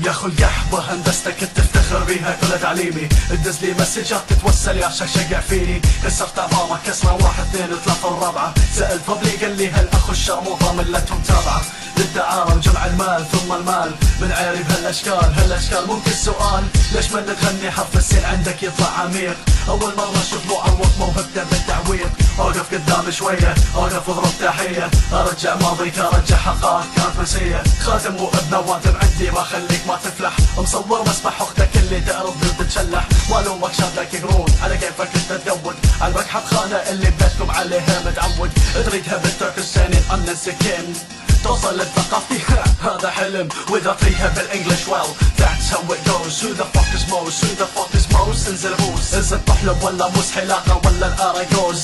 يا اخو القحبة هندستك تفتخر بيها كلها تعليمي، تدز لي مسجات تتوسل يا شقع فيني، كسرت عظامك كسرة 1 2 3 ورابعة، سأل فضلي قال لي هالاخو الشرموطة ملتهم تابعة، للدعارة وجمع المال ثم المال، من عيري بهالاشكال ممكن سؤال، ليش ما تغني حرف السين عندك يطلع عميق؟ اول مرة اشوف معوض موهبته بالتعويض، اوقف قدامي شوية اوقف واضرب تحية، ارجع ماضيك ارجع حقائق كانت مسية، خاتم وابنه وانتم عندي ما خليك ما تفلح، مصور مسبح اختك اللي تعرض وتتشلح، ما لومك شافلك قرون على كيفك انت تقود، على المكحب خانة اللي بيتكم عليها متعود، تريدها بالترك السنين امن السكين توصل للثقافي هذا حلم، واذا تريها بالانجلش well that's how it goes. Who the fuck is most? Who the fuck is most? انزل بوس انزل طحلب ولا موس حلاقة ولا الأراجوز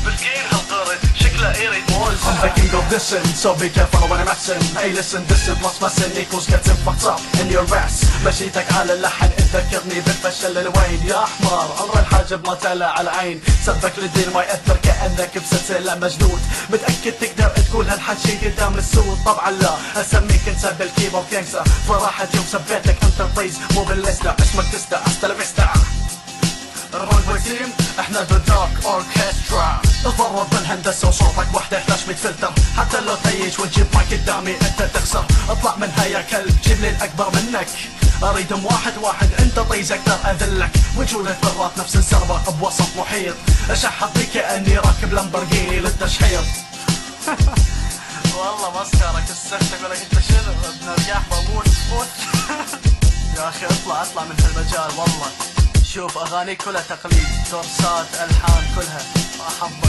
بالكين هالطرد شكله يريد موز. I'm the king of dissing so be careful when I'm messing. Hey listen dissing plus messing equals getting fucked up in your ass. مشيتك على اللحن تذكرني بالفشل الوين يا حمار، عمر الحاجب ما تلا على عين، سبك للدين ما يأثر كأنك بسلسلة مجنود، متأكد تقدر تقول هالحكي قدام السود؟ طبعا لا، اسميك انت بالكيبورد كينجستر، فرحة يوم سبيتك انت الطيز مو بالليستا، اسمك تستا استا لفيستا. الرونوي تيم احنا ذا دارك اوركسترا، تضرب بالهندسه وصوتك وحده 1100 فلتر، حتى لو تيج وتجيب مايك قدامي انت تخسر، اطلع منها يا كلب جيب لي الاكبر منك، اريدهم واحد انت طيز اقدر اذلك، وجودك بالراب نفس السربة بوسط محيط، اشحط بي كاني راكب لامبرجيني للتشحيط. والله مسكرك السخت اقول لك انت شنو ابن القحبة موت يا اخي اطلع من هالمجال والله، شوف اغاني كلها تقليد كورسات الحان كلها احبك.